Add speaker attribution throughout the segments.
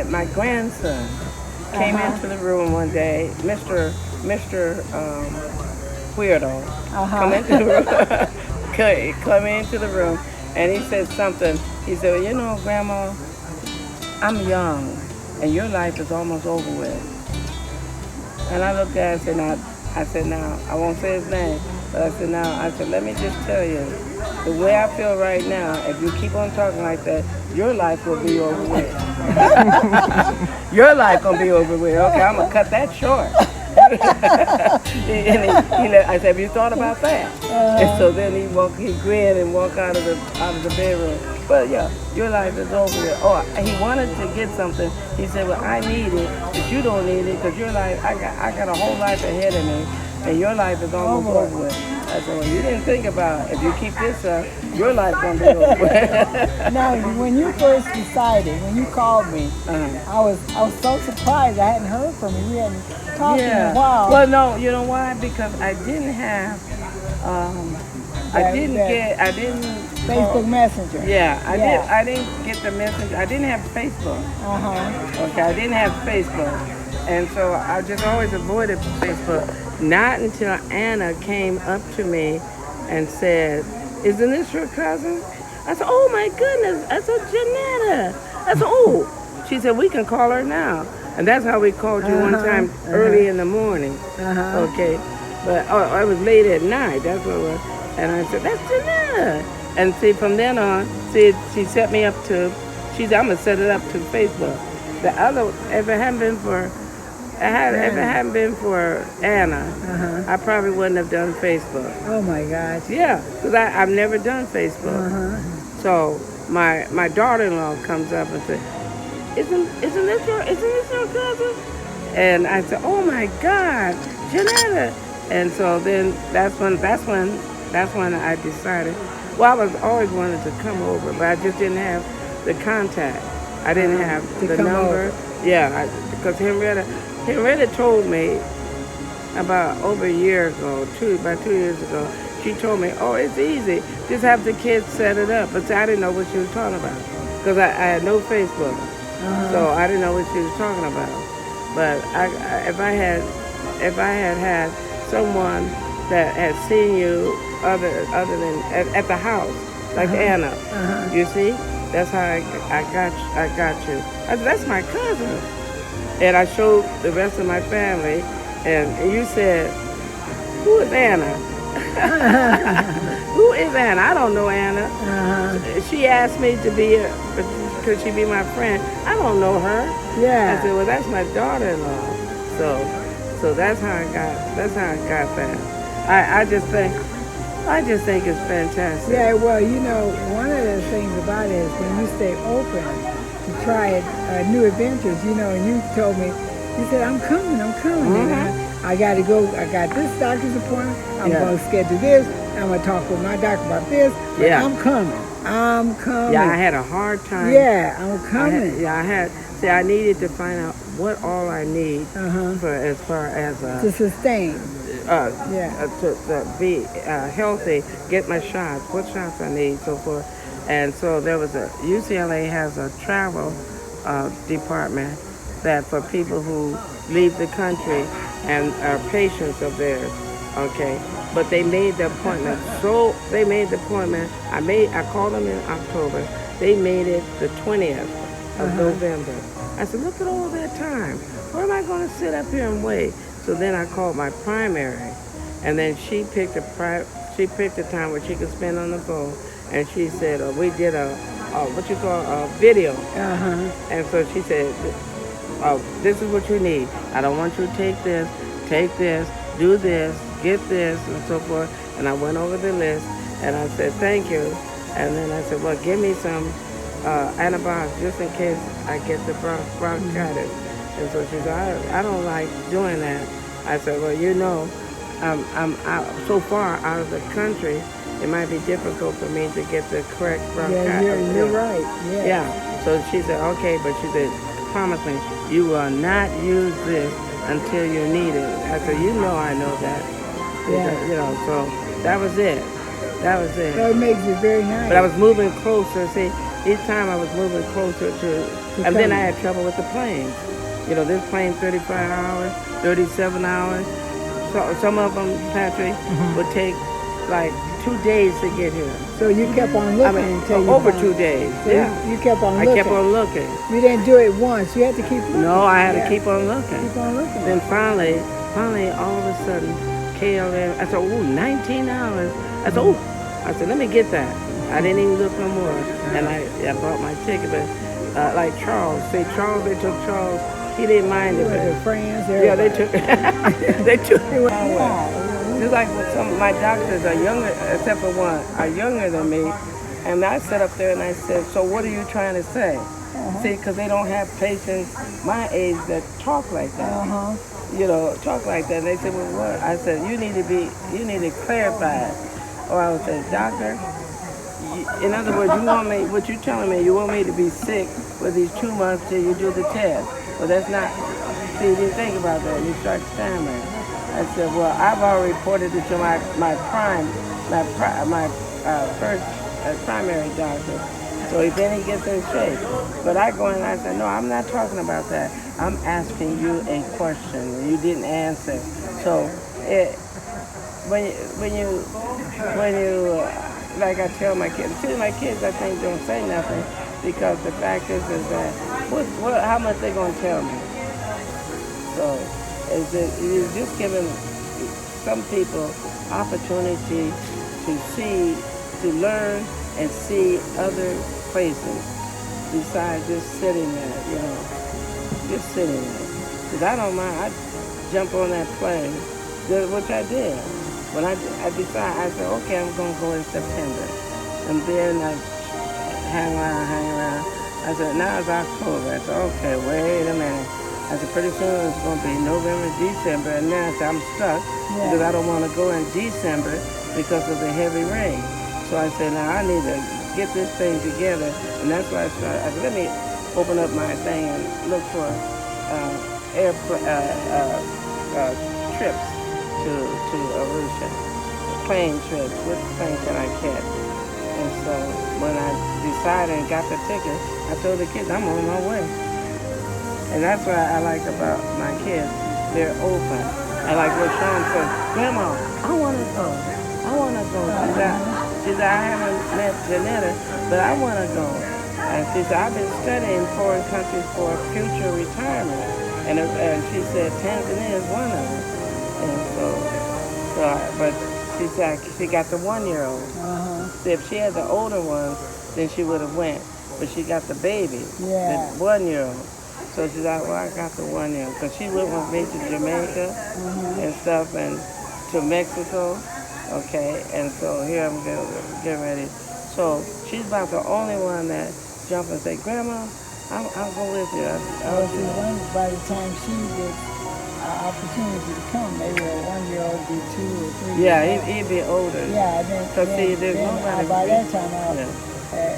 Speaker 1: my grandson came into the room one day, Mr. Weirdo, come into the room, come into the room, and he said something. He said, well, you know, Grandma, I'm young, and your life is almost over with. And I looked at it and I said, now, I won't say his name, but I said, let me just tell you, the way I feel right now, if you keep on talking like that, your life will be over with. Your life gonna be over with. Okay, I'm gonna cut that short. I said, have you thought about that? And so then he grinned and walked out of the bedroom. But yeah, your life is over with. Oh, he wanted to get something. He said, well, I need it, but you don't need it because your life, I got a whole life ahead of me, and your life is almost over with. I said, well, you didn't think about if you keep this up, your life gonna be over with.
Speaker 2: Now, when you first decided, when you called me, I was so surprised. I hadn't heard from you. We hadn't talked in a while.
Speaker 1: Well, no, you know why? Because I didn't have, I didn't
Speaker 2: Facebook Messenger.
Speaker 1: Yeah, I didn't get the message. I didn't have Facebook. Okay, I didn't have Facebook, and so I just always avoided Facebook. Not until Anna came up to me and said, "Isn't this your cousin?" I said, "Oh my goodness!" I said, "Janetta." I said, "Oh." She said, "We can call her now," and that's how we called you one time early in the morning. Okay, but I was late at night. That's what it was, and I said, "That's Janetta." And see, from then on, she set me up to, she said, I'm going to set it up to Facebook. The other, if it hadn't been for Anna, I probably wouldn't have done Facebook.
Speaker 2: Oh my gosh.
Speaker 1: Yeah, because I've never done Facebook. So my daughter-in-law comes up and says, isn't this your cousin? And I said, oh my God, Janetta. And so then that's when I decided. Well, I was always wanted to come over, but I just didn't have the contact. I didn't have the number. Over. Yeah, because Henrietta told me about over a year ago, about 2 years ago, she told me, oh, it's easy. Just have the kids set it up. But see, I didn't know what she was talking about because I had no Facebook. So I didn't know what she was talking about. But if I had had someone that had seen you other than at the house, like Anna, you see, that's how I got you. I said, that's my cousin, and I showed the rest of my family, and you said, who is Anna? Who is Anna? I don't know Anna. She asked me to be could she be my friend? I don't know her.
Speaker 2: Yeah.
Speaker 1: I said, well, that's my daughter-in-law. So that's how I got that. I just think it's fantastic.
Speaker 2: Yeah, well, you know, one of the things about it is when you stay open to try new adventures, you know, and you told me, you said, I'm coming. And I got to go. I got this doctor's appointment. I'm going to schedule this. I'm going to talk with my doctor about this.
Speaker 1: Yeah.
Speaker 2: I'm coming.
Speaker 1: Yeah, I had a hard time.
Speaker 2: Yeah, I'm coming.
Speaker 1: I needed to find out what all I need for as far as
Speaker 2: to sustain.
Speaker 1: To be healthy, get my shots, what shots I need, so forth. And so there was UCLA has a travel department that for people who leave the country and are patients of theirs, okay? But they made the appointment. I called them in October. They made it the 20th of November. I said, look at all that time. Where am I going to sit up here and wait? So then I called my primary, and then she picked a time where she could spend on the phone, and she said, we did a video. And so she said, this is what you need. I don't want you to take this, do this, get this, and so forth. And I went over the list, and I said, thank you. And then I said, well, give me some antibiotics just in case I get the bronchitis. And so she said, I don't like doing that. I said, well, you know, I'm so far out of the country, it might be difficult for me to get the correct bronchitis.
Speaker 2: Yeah, you're right.
Speaker 1: Yeah. So she said, okay, but she said, promise me, you will not use this until you need it. I said, you know I know that.
Speaker 2: Yeah.
Speaker 1: You know, so that was it.
Speaker 2: So it makes it very nice.
Speaker 1: But I was moving closer. See, each time I was moving closer to And then I had trouble with the planes. You know, this plane 35 hours, 37 hours. So some of them, Patrick, would take like 2 days to get here.
Speaker 2: So you kept on looking until you
Speaker 1: over
Speaker 2: found
Speaker 1: 2
Speaker 2: it.
Speaker 1: days.
Speaker 2: So
Speaker 1: Yeah,
Speaker 2: you kept on
Speaker 1: I
Speaker 2: looking.
Speaker 1: kept on looking.
Speaker 2: You didn't do it once. You had to keep looking.
Speaker 1: No, I had to keep on looking.
Speaker 2: Keep on looking.
Speaker 1: Then finally, all of a sudden, KLM. I said, "Oh, 19 hours." I said, "Oh," I said, "Let me get that." I didn't even look no more, and I bought my ticket. But like Charles, they took Charles. He didn't mind it.
Speaker 2: But friends,
Speaker 1: yeah, they took they took.
Speaker 2: Wow.
Speaker 1: Just like with some of my doctors are younger, except for one, are younger than me. And I sat up there and I said, "So what are you trying to say?" See, because they don't have patients my age that talk like that. You know, talk like that. And they said, "Well, what?" I said, you need to clarify it." Or I would say, "Doctor, in other words, what you're telling me, you want me to be sick for these 2 months till you do the test." Well, that's not, see, you didn't think about that. You start stammering. I said, "Well, I've already reported it to my first primary doctor. So then he gets in shape." But I go in and I said, "No, I'm not talking about that. I'm asking you a question and you didn't answer." So when you like I tell my kids, I think don't say nothing because the fact is that how much they gonna tell me. So you're just giving some people opportunity to see, to learn and see other places besides just sitting there, just sitting there. Because I don't mind, I jump on that plane, which I did. When I decided, I said, okay, I'm going to go in September. And then I hang around. I said, now it's October. I said, okay, wait a minute. I said, pretty soon it's going to be November, December. And then I said, I'm stuck because I don't want to go in December because of the heavy rain. So I said, now I need to get this thing together. And that's why I started. I said, let me open up my thing and look for trips to Arusha, plane trips. What plane can I catch? And so when I decided and got the ticket, I told the kids, I'm on my way. And that's what I like about my kids. They're open. I like what Sean said, "Grandma, I want to go. I want to go." She said, "I haven't met Janetta, but I want to go." And she said, "I've been studying foreign countries for future retirement." And she said, Tanzania is one of them. And but she said she got the 1-year-old. So if she had the older one, then she would have went. But she got the baby, the 1-year-old. So she said, well, I got the 1-year-old. Because she went with me to Jamaica and stuff and to Mexico. Okay, and so here I'm getting ready. So she's about the only one that jumped and said, "Grandma, I'll go with you."
Speaker 2: By the time she gets opportunity to come, maybe a 1-year-old be 2 or 3.
Speaker 1: Yeah, he'd be older.
Speaker 2: Yeah, then
Speaker 1: there's nobody.
Speaker 2: By that time,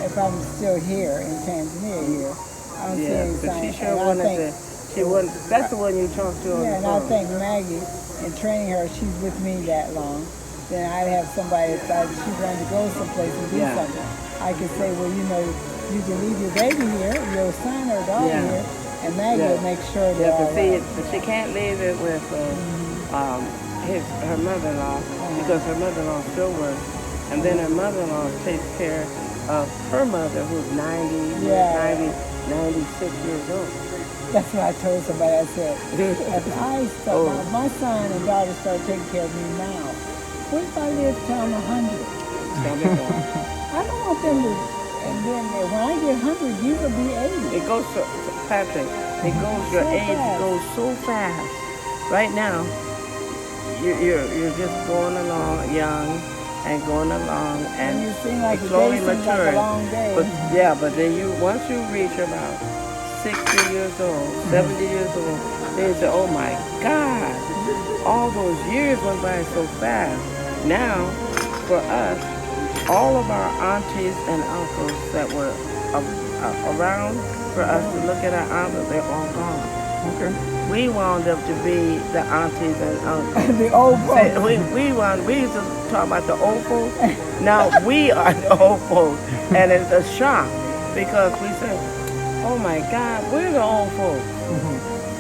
Speaker 2: if I'm still here in Tanzania here, I don't see any sign.
Speaker 1: She sure wanted to. She wasn't. That's the one you talked to on the phone.
Speaker 2: Yeah, and I think Maggie, in training her, she's with me that long. Then I'd have somebody that she wanted to go someplace and do something. I could say, well, you can leave your baby here, your son or daughter here, and Maggie will make sure that.
Speaker 1: But she can't leave it with her mother-in-law because her mother-in-law still works, and then her mother-in-law takes care of her mother who's 96 years old.
Speaker 2: That's what I told somebody. I said, if my son and daughter start taking care of me now, what if I live till I'm 100? I don't want them to. And then when I get 100, you will be 80.
Speaker 1: It goes so, Patrick. Your age goes so fast. Right now, you're just going along young and going along and
Speaker 2: you seem like
Speaker 1: slowly maturing.
Speaker 2: Like a long day.
Speaker 1: But then once you reach about 60 years old, 70 years old, then you say, oh my God, all those years went by so fast. Now, for us, all of our aunties and uncles that were around for us to look at our uncles, they're all gone.
Speaker 2: Okay.
Speaker 1: We wound up to be the aunties and uncles.
Speaker 2: The old folks.
Speaker 1: We used to talk about the old folks. Now we are the old folks. And it's a shock because we said, oh my God, we're the old folks.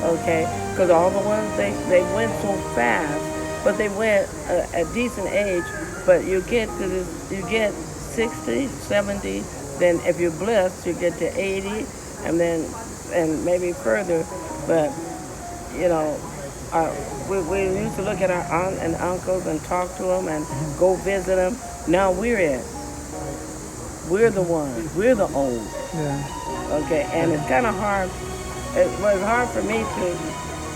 Speaker 1: Okay, because all the ones they went so fast, but they went a decent age. But you get to this, you get 60, 70. Then if you're blessed, you get to 80, and then and maybe further. But you know, we used to look at our aunt and uncles and talk to them and go visit them. Now we're the ones, we're the old.
Speaker 2: Yeah.
Speaker 1: Okay, and it's kind of hard. It was hard for me to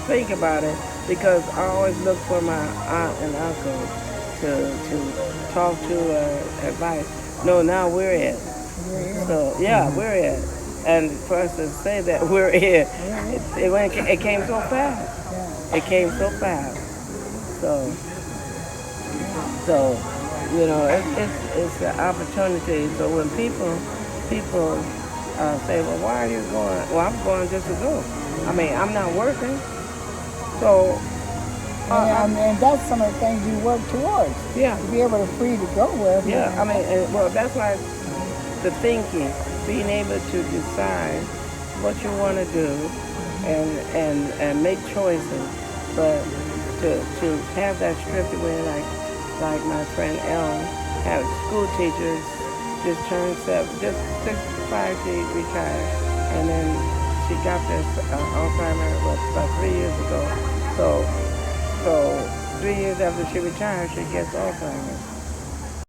Speaker 1: think about it because I always look for my aunt and uncle to talk to advice. No, now we're it. So yeah, we're it. And for us to say that we're it, it came so fast. It came so fast. So so you know, it's an opportunity. So when people say, well, why are you going? Well, I'm going just to go. I mean, I'm not working. So,
Speaker 2: And that's some of the things you work towards.
Speaker 1: yeah,
Speaker 2: To be able to free to go with.
Speaker 1: yeah. I mean, well, that's why the thinking, being able to decide what you want to do and make choices, but to have that stripped away, like my friend Ellen, have school teachers just turned 65, she retired, and then she got this Alzheimer's about 3 years ago. So 3 years after she retired, she gets Alzheimer's.